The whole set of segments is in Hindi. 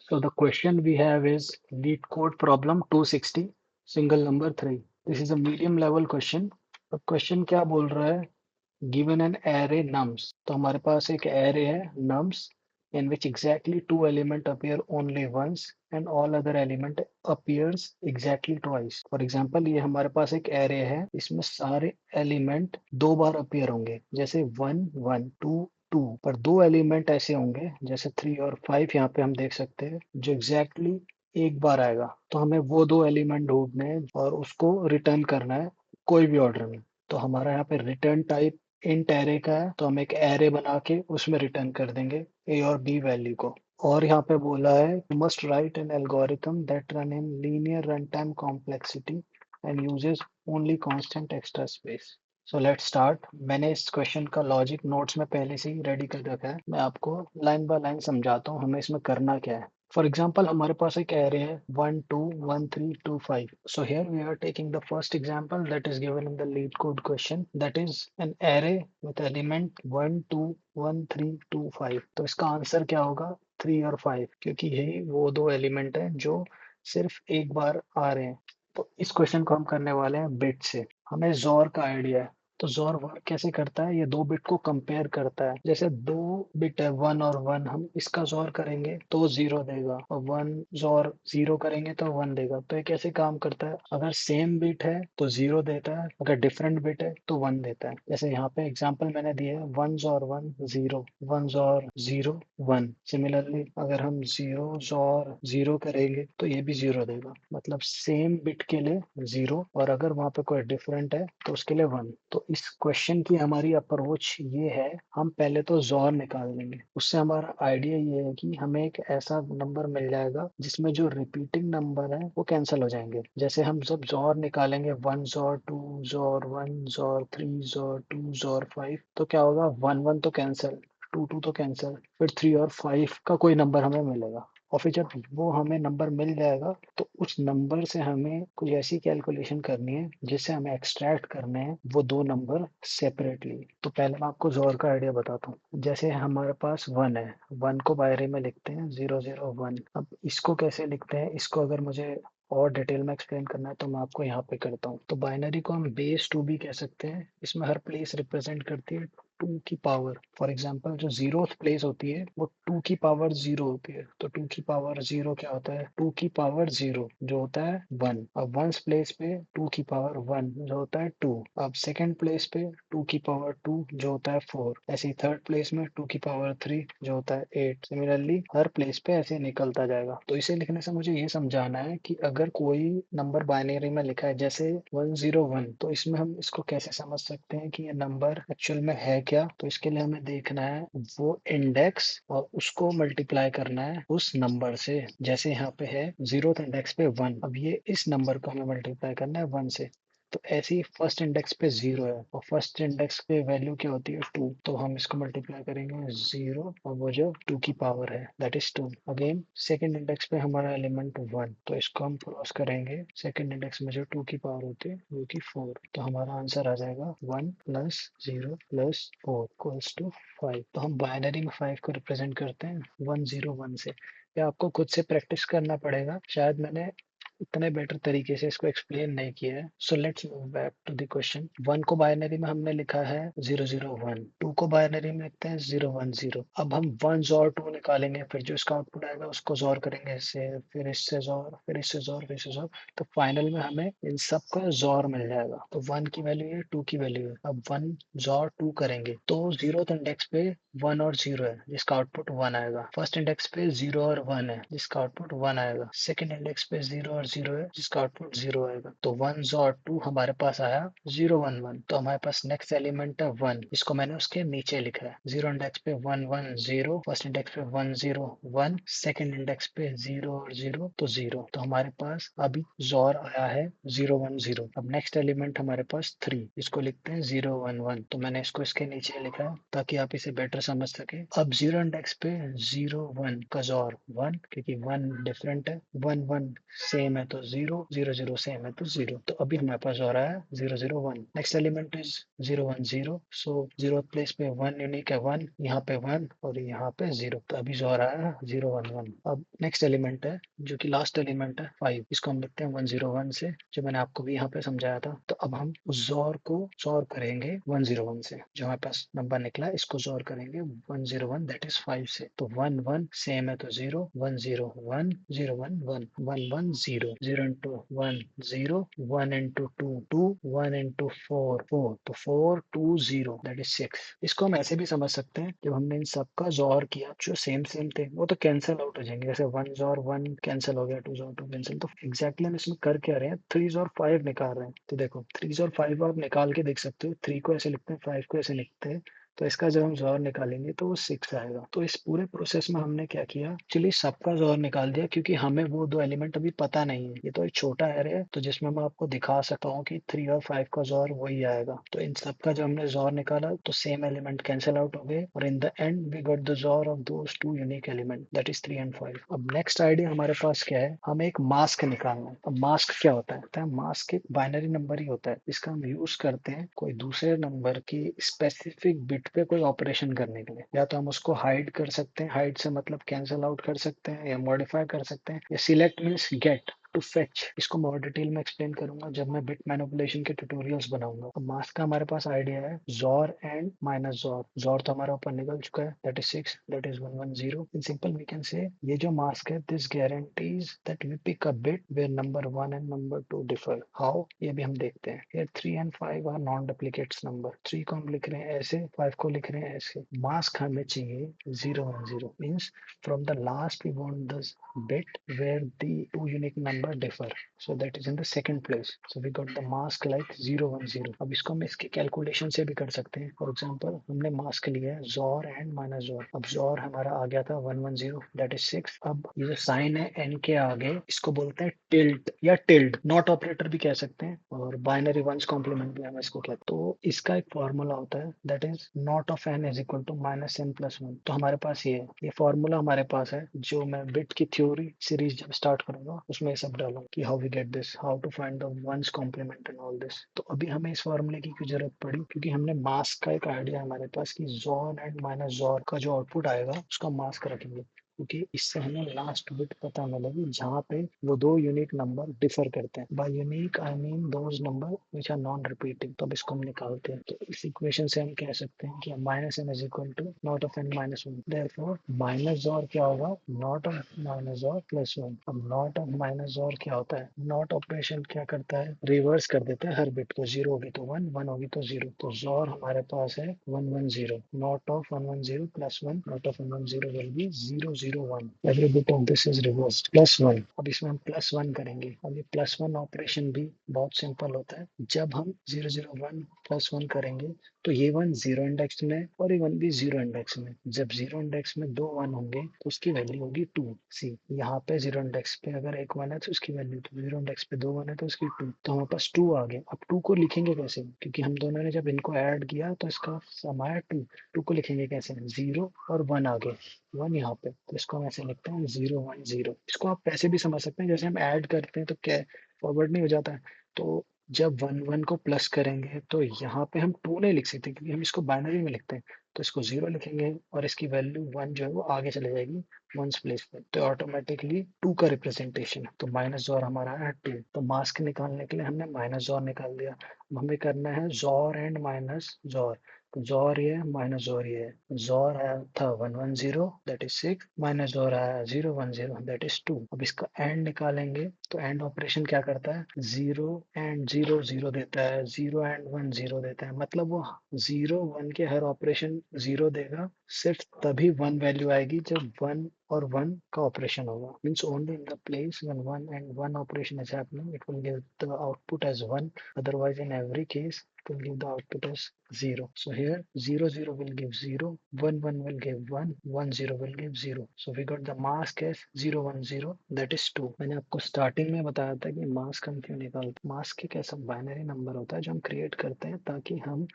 So the question we have is lead code problem 260, single number 3. This is a medium level question. अब क्वेश्चन क्या बोल रहा है? Given an array nums, तो हमारे पास एक array है nums in which exactly two element appear only once and all other element appears exactly twice. For example, ये हमारे पास एक array है, इसमें सारे element दो बार appear होंगे, जैसे 1 1 2 2, पर दो एलिमेंट ऐसे होंगे जैसे 3 और 5 यहाँ पे हम देख सकते हैं जो एग्जैक्टली एक बार आएगा। तो हमें वो दो एलिमेंट ढूंढने हैं और उसको रिटर्न करना है कोई भी ऑर्डर में। तो हमारा यहाँ पे रिटर्न टाइप इंट एरे का है, तो हम एक एरे बना के उसमें रिटर्न कर देंगे ए और बी वैल्यू को। और यहाँ पे बोला है must write an algorithm that run in linear run time complexity and uses only constant extra space. So let's start. मैंने इस क्वेश्चन का लॉजिक नोट्स में पहले से ही रेडी कर रखा है, मैं आपको लाइन बाय लाइन समझाता हूँ हमें इसमें करना क्या है। For example, हमारे पास एक array है 1 2 1 3 2 5. So here we are taking the first example that is given in the lead code question, that is an array with element 1 2 1 3 2 5. तो इसका आंसर क्या होगा? 3 और 5, क्योंकि यही वो दो एलिमेंट हैं जो सिर्फ एक बार आ रहे हैं। तो इस क्वेश्चन को हम करने वाले हैं बिट से। हमें जोर का आइडिया है, तो जोर वर्क कैसे करता है? ये दो बिट को कंपेयर करता है। जैसे दो बिट है 1 और 1, हम इसका जोर करेंगे तो 0 देगा, और 1 जोर 0 करेंगे तो 1 देगा। तो ये कैसे काम करता है? अगर सेम बिट है तो 0 देता है, अगर डिफरेंट बिट है तो 1 देता है। जैसे यहाँ पे एग्जांपल मैंने दिया है 1 जोर 1 0, 1 जोर 0 1। सिमिलरली अगर हम 0 जोर 0 करेंगे तो ये भी 0 देगा, मतलब सेम बिट के लिए 0, और अगर वहां पे कोई डिफरेंट है तो उसके लिए 1। तो इस क्वेश्चन की हमारी अप्रोच ये है, हम पहले तो जोर निकाल लेंगे। उससे हमारा आइडिया ये है कि हमें एक ऐसा नंबर मिल जाएगा जिसमें जो रिपीटिंग नंबर है वो कैंसिल हो जाएंगे। जैसे हम जब जोर निकालेंगे 1 जोर 2 जोर 1 जोर 3 जोर 2 जोर 5, तो क्या होगा? 1 1 तो कैंसिल, 2 2 तो कैंसिल, फिर 3 और 5 का कोई नंबर हमें मिलेगा। और फिर जब वो हमें नंबर मिल जाएगा तो उस नंबर से हमें कोई ऐसी कैलकुलेशन करनी है जिससे हमें एक्सट्रैक्ट करने हैं वो दो नंबर सेपरेटली। तो पहले मैं आपको जोर का आइडिया बताता हूँ। जैसे हमारे पास 1 है, 1 को बायनरी में लिखते हैं 0 0 1। अब इसको कैसे लिखते हैं, इसको अगर मुझे और डिटेल में एक्सप्लेन करना है तो मैं आपको यहाँ पे करता हूँ। तो बाइनरी को हम बेस 2 भी कह सकते हैं, इसमें हर प्लेस रिप्रेजेंट करती है 2 की पावर। फॉर एग्जाम्पल जो जीरोथ प्लेस होती है वो 2 की पावर 0 होती है। तो 2 की पावर 0 क्या होता है? 2 की पावर 0 जो होता है 1। अब वंस प्लेस पे 2 की पावर 1 जो होता है 2। अब सेकंड प्लेस पे 2 की पावर 2 जो होता है 4। ऐसे ही थर्ड प्लेस में 2 की पावर 3 जो होता है 8। सिमिलरली हर प्लेस पे ऐसे निकलता जाएगा। तो इसे लिखने से मुझे ये समझाना है कि अगर कोई नंबर बाइनरी में लिखा है जैसे 101, तो इसमें हम इसको कैसे समझ सकते हैं कि ये नंबर एक्चुअल में है क्या? तो इसके लिए हमें देखना है वो इंडेक्स और उसको मल्टीप्लाई करना है उस नंबर से। जैसे यहाँ पे है 0th इंडेक्स पे 1, अब ये इस नंबर को हमें मल्टीप्लाई करना है 1 से। तो ऐसे ही फर्स्ट इंडेक्स पे 0 है और फर्स्ट इंडेक्स पे वैल्यू क्या होती है 2, तो हम इसको मल्टीप्लाई करेंगे 0 और वो जो 2 की पावर है that is 2। Again second index पे हमारा एलिमेंट 1, तो इसको हम क्रॉस करेंगे सेकंड इंडेक्स में जो 2 की पावर होती है वो की 4। तो हमारा आंसर आ जाएगा 1 प्लस 0 प्लस 4 इक्वल्स टू 5। तो हम बाइनरी में 5 को रिप्रेजेंट करते हैं 101 से। या आपको खुद से प्रैक्टिस करना पड़ेगा, शायद मैंने इतने बेटर तरीके से इसको एक्सप्लेन नहीं किया है। So let's move back to the question. 1 को बाइनरी में हमने लिखा है 0 0 1, 2 को बाइनरी में लिखते हैं 0 1 0। अब हम 1 जोर 2 निकालेंगे, फिर जो इसका आउटपुट आएगा उसको जोर करेंगे इससे, फिर इससे जोर, फिर इससे जोर, फिर इससे जोर। तो फाइनल में हमें इन सब का जोर मिल जाएगा। तो 1 की वैल्यू है, 2 की वैल्यू है। अब 1 जोर 2 करेंगे तो 0th इंडेक्स पे 1 और 0 है जिसका आउटपुट 1 आएगा। फर्स्ट इंडेक्स पे 0 और 1 है जिसका आउटपुट 1 आएगा। सेकंड इंडेक्स पे 0 और 0 है जिसका आउटपुट 0 आएगा। तो 1 और 2 हमारे पास आया 0 1 1। तो हमारे पास नेक्स्ट एलिमेंट है 1, इसको मैंने उसके नीचे लिखा है। 0 इंडेक्स पे 1 1 0, फर्स्ट इंडेक्स पे 1 0 1, सेकंड इंडेक्स पे 0 और 0 तो 0। तो हमारे पास अभी जोर आया है 0 1 0। अब नेक्स्ट एलिमेंट हमारे पास 3, इसको लिखते हैं 0 1 1। तो मैंने इसको इसके नीचे लिखा है ताकि आप इसे बेटर समझ सके। अब 0 इंडेक्स पे 0 1 का जोर 1, क्योंकि 1 डिफरेंट है, 1 1 सेम सेम है तो 0, 0 0 सेम है तो 0। तो अभी हमारे पास हो रहा है 0 0 1। Next element is 0 1 0। So 0 place पे 1 यूनिक है 1, यहाँ पे 1 और यहाँ पे 0। तो अभी जो हो रहा है 0 1 1। अब नेक्स्ट एलिमेंट है जो कि लास्ट एलिमेंट है 5, इसको हम लिखते हैं 1 0 1 से, जो मैंने आपको भी यहाँ पे समझाया था। तो अब हम उस जोर को जोर करेंगे 1 0 1 से, जो हमारे पास नंबर निकला है इसको जोर करेंगे 1 0 1 दैट इज 5 से। तो 1 1 सेम है तो 0 1 0 1 0 1 1 1 1 0 0 into 1 0 1 into 2 2 1 into 4 4। तो 4 2 0 दैट इज 6। इसको हम ऐसे भी समझ सकते हैं, जब हमने इन सबका जोर किया जो सेम सेम थे वो तो कैंसिल आउट हो जाएंगे। जैसे 1 जोर 1 कैंसिल हो गया, 2 जोर 2 कैंसिल। तो एग्जैक्टली हम इसमें कर क्या रहे हैं, 3 जोर 5 निकाल रहे हैं। तो देखो 3 जोर 5 आप निकाल के देख सकते हो। 3 को ऐसे लिखते हैं, 5 को ऐसे लिखते हैं। तो इसका जब हम जोर निकालेंगे तो वो 6 आएगा। तो इस पूरे प्रोसेस में हमने क्या किया, एक्चुअली सबका जोर निकाल दिया, क्योंकि हमें वो दो एलिमेंट अभी पता नहीं है। ये तो एक छोटा एरे है तो जिसमें मैं आपको दिखा सकता हूँ कि 3 और 5 का जोर वही आएगा। तो इन सबका जब हमने जोर निकाला तो सेम एलिमेंट कैंसिल आउट हो गए, और in the end we got the XOR of those two unique element that is 3 and 5। अब नेक्स्ट आइडिया हमारे पास क्या है, हमें एक मास्क निकालना है। अब मास्क क्या होता है, मास्क एक बाइनरी नंबर ही होता है। इसका हम यूज करते हैं कोई दूसरे नंबर की स्पेसिफिक बिट पे कोई ऑपरेशन करने के लिए। या तो हम उसको हाइड कर सकते हैं, हाइड से मतलब कैंसिल आउट कर सकते हैं, या मॉडिफाई कर सकते हैं, या select means get to fetch. इसको मैं और डिटेल में एक्सप्लेन करूंगा जब मैं बिट मैनिपुलेशन के ट्यूटोरियल्स बनाऊंगा। तो मास्क का हमारे पास आइडिया है जोर एंड माइनस जोर। जोर तो हमारा ऊपर निकल चुका है that is 6 that is 1 1 0। In simple we can say ये जो मास्क है this guarantees that we pick a bit where number 1 and number 2 differ. How, ये भी हम देखते हैं। Here 3 and 5 are non duplicates number. 3 को हम लिख रहे हैं ऐसे, 5 को लिख रहे हैं ऐसे। मास्क हमें चाहिए 0 1 0 means from the last we want this bit where the two unique number differ, so that is in the second place. So we got the mask like 0 1 0। अब इसको हम इसके कैलकुलेशन से भी कर सकते हैं। फॉर एग्जांपल हमने मास्क लिया है जोर एंड माइनस जोर। अब जोर हमारा आ गया था 1 1 0 दैट इज 6। अब ये जो साइन है एन के आगे इसको बोलते हैं टिल्ट या टिल्ड, नॉट ऑपरेटर भी कह सकते हैं, और बाइनरी वंस कॉम्प्लीमेंट भी हम इसको कहते हैं। तो इसका एक फॉर्मूला होता है that is not of n is equal to minus n plus 1। तो हमारे पास ये फॉर्मूला हमारे पास है, जो मैं बिट की थ्योरी सीरीज जब स्टार्ट करूंगा उसमें ये सब डालूंगा कि how we get this, how to find the ones complement and all this. तो अभी हमें इस फॉर्मूले की क्यों जरूरत पड़ी, क्योंकि हमने मास्क का एक आइडिया हमारे पास कि जोर एंड माइनस जोर का जो आउटपुट आएगा उसका मास्क रखेंगे, क्योंकि इससे हमें लास्ट बिट पता मिलेगी जहाँ पे वो दो यूनिक नंबर डिफर करते हैं। By unique I mean those number which are non repeating. तो अब इसको हम निकालते हैं। तो इस इक्वेशन से हम कह सकते हैं कि minus n is equal to not of n minus 1। Therefore minus और क्या होगा, नॉट ऑफ माइनस और प्लस 1। अब नॉट ऑफ माइनस और क्या होता है, नॉट ऑपरेशन क्या करता है, रिवर्स कर देता है हर बिट को। 0 होगी तो 1, 1 होगी तो 0। तो जोर हमारे पास है 1 1 0। Not of 1 1 0 plus 1, not of 1 1 0 will be 0 0 1। Every bit of this is reversed plus 1। अब इसमें हम प्लस 1 करेंगे। अब ये प्लस 1 ऑपरेशन भी बहुत सिंपल होता है। जब हम 0 0 1 प्लस 1 करेंगे तो ये 1 जीरो इंडेक्स में है और ये 1 भी जीरो इंडेक्स में। जब जीरो इंडेक्स में दो 1 होंगे तो उसकी वैल्यू होगी 2। सी यहाँ पे जीरो इंडेक्स पे अगर एक 1 है तो उसकी वैल्यू 2, जीरो इंडेक्स पे दो 1 है तो उसकी 2। तो हमारे पास 2 आ गए। अब 2 को लिखेंगे कैसे, क्योंकि हम दोनों ने जब इनको ऐड किया तो इसका सम आया 2। 2 को लिखेंगे कैसे, 0 और 1 आ गए, 1 यहाँ पे, तो इसको हम ऐसे लिखते हैं 0 1 0। इसको आप ऐसे भी समझ सकते हैं, जैसे हम ऐड करते हैं तो क्या फॉरवर्ड नहीं हो जाता है। तो जब 1 1 को प्लस करेंगे तो यहाँ पे हम 2 नहीं लिख सकते, क्योंकि हम इसको बाइनरी में लिखते हैं। तो इसको 0 लिखेंगे और इसकी वैल्यू 1 जो है वो आगे चले जाएगी वंस प्लेस पे, तो ऑटोमेटिकली 2 का रिप्रेजेंटेशन है। तो माइनस जोर हमारा है 2। तो मास्क निकालने के लिए हमने माइनस जोर निकाल दिया। अब हमें करना है जोर एंड माइनस जोर। तो जोर ये है, माइनस जोर ये है। जोर आया था 1 1 0 दैट इज 6, माइनस जोर आया 0 1 0 दैट इज 2। अब इसका एंड निकालेंगे तो एंड ऑपरेशन क्या करता है, 0 एंड 0 0 देता है, 0 एंड 1 0 देता है। मतलब वो 0 1 के हर ऑपरेशन 0 देगा। सिर्फ तभी 1 वैल्यू आएगी जब 1 और 1 का ऑपरेशन होगा। Means only in the place when 1 and 1 operation is happening it will give the output as 1, otherwise in every case it will give the output as 0. So here 0 0 will give 0, 1 1 will give 1, 1 0 will give 0. So we got the mask as 0 1 0 that is 2। मैंने आपको स्टार्टिंग में बताया था कि मास्क हम क्यों निकालते। मास्क एक ऐसा बाइनरी नंबर होता है जो हम क्रिएट करते हैं ताकि हम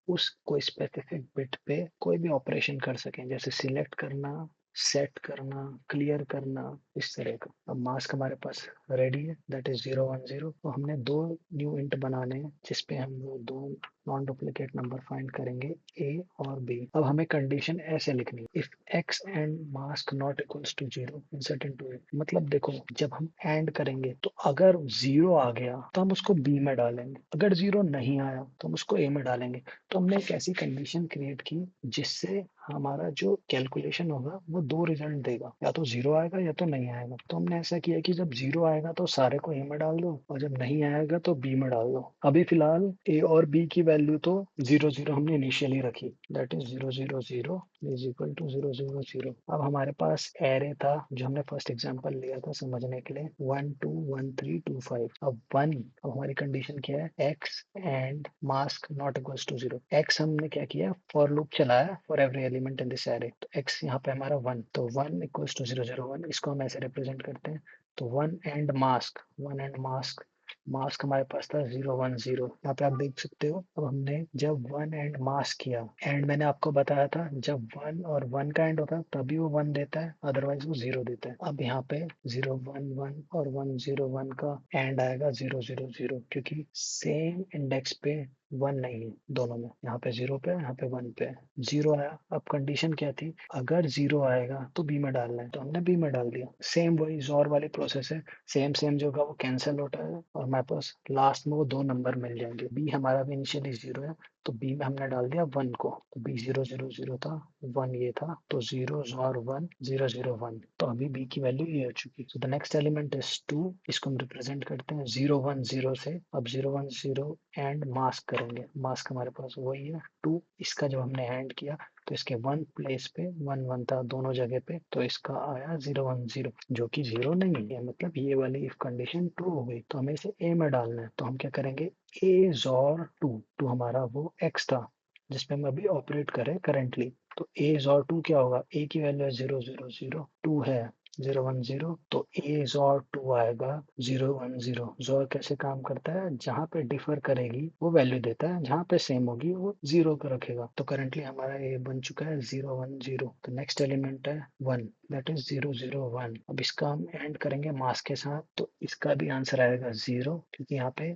उस कोई स्पेसिफिक बिट पे कोई भी ऑपरेशन कर सकें, जैसे सिलेक्ट करना, सेट करना, क्लियर करना, इस तरह का। अब मास्क हमारे पास रेडी है, दैट इज 010। तो हमने दो न्यू इंट बनाने हैं जिसपे हम वो दो नॉन डुप्लीकेट नंबर फाइंड करेंगे, ए और बी। अब हमें कंडीशन ऐसे लिखनी है, if x and mask not equals to 0 insert into a. मतलब देखो, जब हम एंड करेंगे तो अगर 0 आ गया तो हम उसको बी में डालेंगे, अगर 0 नहीं आया तो हम उसको ए में डालेंगे। तो हमने एक ऐसी कंडीशन क्रिएट की जिससे हमारा जो कैलकुलेशन होगा वो दो रिजल्ट देगा, या तो 0 आएगा या तो नहीं आएगा। तो हमने ऐसा किया कि जब 0 आएगा तो सारे को ए में डाल दो, और जब नहीं आएगा तो बी में डाल दो। अभी फिलहाल ए और बी की वैल्यू तो 0 0 हमने इनिशियली रखी, that is 0 0 0 is equal to 0 0 0। अब हमारे पास एरे था जो हमने फर्स्ट एग्जांपल लिया था समझने के लिए, 1 2 1 3 2 5। अब 1, अब हमारी कंडीशन क्या है, x and mask not equals to 0। X हमने क्या किया, फॉर लूप चलाया for every element in this array. तो एक्स यहाँ पे हमारा 1, तो 1 इक्वल्स टू 0 0 1, इसको हम ऐसे रिप्रेजेंट करते हैं। तो 1 एंड मास्क मास्क हमारे पास था 0 1 0। यहाँ पे आप देख सकते हो, अब हमने जब 1 एंड मास्क किया, एंड मैंने आपको बताया था जब 1 और 1 का एंड होता है तभी वो 1 देता है, अदरवाइज वो 0 देता है। अब यहाँ पे 0 1 1 और 1 0 1 का एंड आएगा 0 0 0, क्योंकि सेम इंडेक्स पे 1 नहीं है दोनों में, यहाँ पे 0 पे, यहाँ पे 1 पे। 0 आया, अब कंडीशन क्या थी, अगर 0 आएगा तो बी में डालना है, तो हमने बी में डाल दिया। सेम वही जोर वाली प्रोसेस है, सेम सेम जो होगा वो कैंसिल होता है और हमारे पास लास्ट में वो दो नंबर मिल जाएंगे। बी हमारा भी इनिशियली 0 है, तो बी में हमने डाल दिया 1 को, तो बी 0 0 0 था, 1 ये था, तो 0 और 1 0 0 1। तो अभी बी की वैल्यू ये हो चुकी। तो द नेक्स्ट एलिमेंट इज 2, इसको हम रिप्रेजेंट करते हैं 0 1 0 से। अब 0 1 0 एंड मास्क करेंगे, मास्क हमारे पास वही है 2, इसका जब हमने एंड किया तो इसके 1 प्लेस पे 1 1 था दोनों जगह पे, तो इसका आया 0 1 0, जो कि 0 नहीं है। मतलब ये वाली इफ कंडीशन ट्रू हो गई तो हमें इसे ए में डालना है। तो हम क्या करेंगे, ए जॉर 2, टू हमारा वो एक्स था जिसपे हम अभी ऑपरेट करें करेंटली। तो ए जॉर 2 क्या होगा, ए की वैल्यू है 0 0 0, 2 है 0 1 0, तो ए जॉर 2 आएगा 0 1 0। जॉर कैसे काम करता है, जहाँ पे डिफर करेगी वो वैल्यू देता है, जहाँ पे सेम होगी वो 0 को रखेगा। तो करंटली हमारा ए बन चुका है 0 1 0। तो नेक्स्ट एलिमेंट है 1, दैट इज 0 0 1। अब इसका हम एंड करेंगे मास्क के साथ, तो इसका भी आंसर आएगा 0, क्योंकि यहाँ पे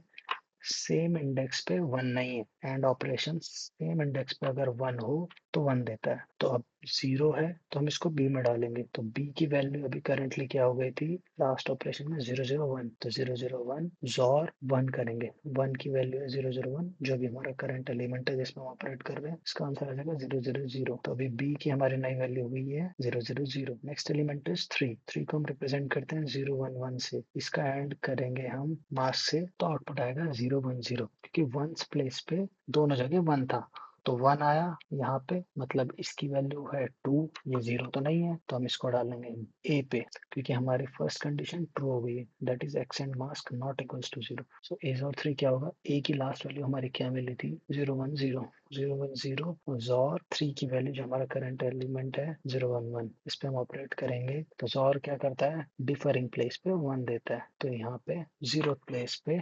सेम इंडेक्स पे 1 नहीं है, एंड ऑपरेशन सेम इंडेक्स पे अगर 1 हो तो 1 देता है। तो अब 0 है तो हम इसको बी में डालेंगे, तो बी की वैल्यू अभी करंटली क्या हो गई थी लास्ट ऑपरेशन में 0 0 1, तो 0 0 1 जॉर 1 करेंगे, 1 की वैल्यू है 0 0 1, जो भी हमारा करंट एलिमेंट है जिसमें हम ऑपरेट कर रहे हैं, इसका आंसर आ जाएगा 0 0 0। तो अभी बी की हमारी नई वैल्यू हुई है 0 0 0। नेक्स्ट एलिमेंट इज 3, 3 को हम रिप्रेजेंट करते हैं 0 1 1 से, इसका एंड करेंगे हम मास से, तो आउटपुट आएगा 0 1 0, क्योंकि वंस प्लेस पे दोनों जगह 1 था, तो 1 आया यहाँ पे, मतलब इसकी वैल्यू है 2, ये 0 तो नहीं है, तो हम इसको डालेंगे ए पे, क्योंकि हमारी फर्स्ट कंडीशन ट्रू हो गई है, that is x and mask not equals to 0। So a और 3 क्या होगा, ए की लास्ट वैल्यू हमारी क्या मिली थी 0 1 0, 0 1 0, और 3 की वैल्यू जो हमारा करंट एलिमेंट है 0 1 1, इस पे हम ऑपरेट करेंगे। तो जॉर क्या करता है, डिफरिंग प्लेस पे 1 देता है, तो यहाँ पे 0 प्लेस पे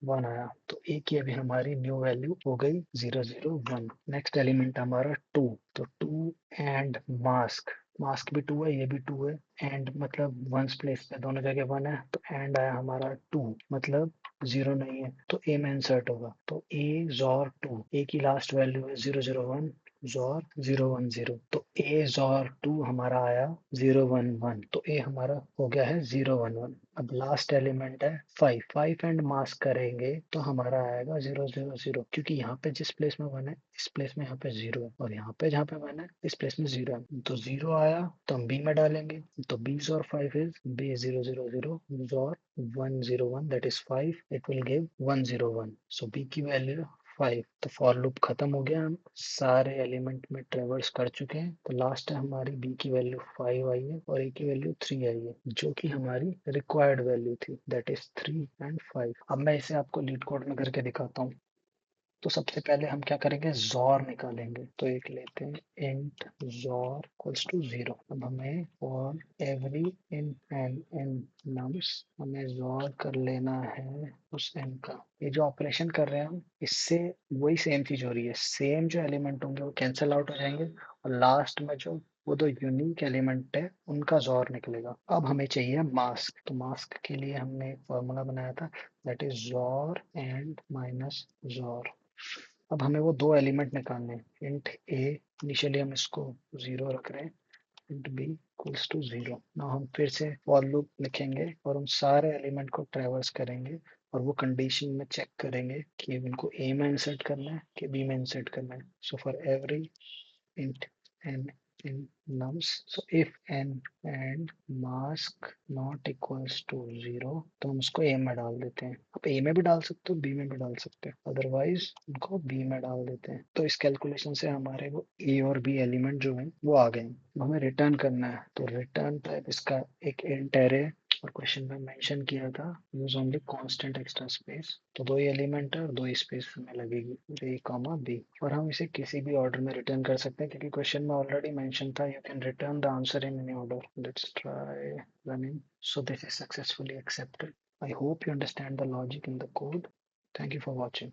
1 आया, तो ए की अभी हमारी न्यू वैल्यू हो गई 0 0 1। नेक्स्ट एलिमेंट हमारा 2, तो 2 एंड मास्क, मास्क भी 2 है, ये भी 2 है, एंड मतलब वंस प्लेस पे दोनों जगह 1 है, तो एंड आया हमारा 2, मतलब 0 नहीं है, तो ए में इंसर्ट होगा, तो ए जॉर 2, ए की लास्ट वैल्यू है 0 0 1 जॉर 0 1 0, तो ए जॉर 2 हमारा आया 0 1 1, तो ए हमारा हो गया है 0 1 1। अब लास्ट एलिमेंट है 5, 5 एंड मास्क करेंगे तो हमारा आएगा 0 0 0, क्योंकि यहाँ पे जिस प्लेस में 1 है इस प्लेस में यहाँ पे 0 है, और यहाँ पे जहाँ पे 1 है इस प्लेस में 0 है, तो 0 आया तो हम बी में डालेंगे, तो b और 5 इज b 0 0 0 और 1 0 1, that is 5, it will give 1 0 1, so b की वैल्यू 5। तो फॉर लूप खत्म हो गया, हम सारे एलिमेंट में ट्रेवर्स कर चुके हैं, तो लास्ट है हमारी b की वैल्यू 5 आई है और a की वैल्यू 3 आई है, जो कि हमारी रिक्वायर्ड वैल्यू थी, दैट इज 3 एंड 5। अब मैं इसे आपको लीड कोड में करके दिखाता हूँ। तो सबसे पहले हम क्या करेंगे, जॉर निकालेंगे, तो एक लेते हैं इंट जॉर इक्वल्स टू 0। अब हमें for every in and in nums हमें जॉर कर लेना है उस n का। ये जो ऑपरेशन कर रहे हैं हम, इससे वही सेम चीज हो रही है, सेम जो एलिमेंट होंगे वो कैंसिल आउट हो जाएंगे, और लास्ट में जो वो दो यूनिक एलिमेंट है उनका जॉर निकलेगा। अब हमें चाहिए मास्क, तो मास्क के लिए हमने एक फॉर्मूला बनाया था, that is jaw and minus jaw. अब हमें वो दो एलिमेंट निकालने हैं। इंट ए, इनिशियली हम इसको 0 रख रहे हैं, int b equals to 0। Now हम फिर से फॉर लूप लिखेंगे और उन सारे एलिमेंट को ट्रैवर्स करेंगे और वो कंडीशन में चेक करेंगे कि उनको ए में इंसर्ट करना है कि बी में इंसर्ट करना है। So for every int n in nums, so if n and mask not equals to 0 तो हम उसको a में डाल देते हैं। आप a में भी डाल सकते हो, b में भी डाल सकते हो, अदरवाइज उनको b में डाल देते हैं। तो इस कैलकुलेशन से हमारे वो a और b एलिमेंट जो है वो आ गए। अब हमें रिटर्न करना है, तो रिटर्न टाइप इसका एक इंट array, और क्वेश्चन में मेंशन किया था use only constant extra space, तो दो ही एलिमेंट है और दो ही स्पेस हमें लगेगी, ए कॉमा बी। और हम इसे किसी भी ऑर्डर में रिटर्न कर सकते हैं क्योंकि क्वेश्चन में ऑलरेडी मेंशन था you can return the answer in any order. Let's try running. So this is successfully accepted. I hope you understand the logic in the code. Thank you for watching.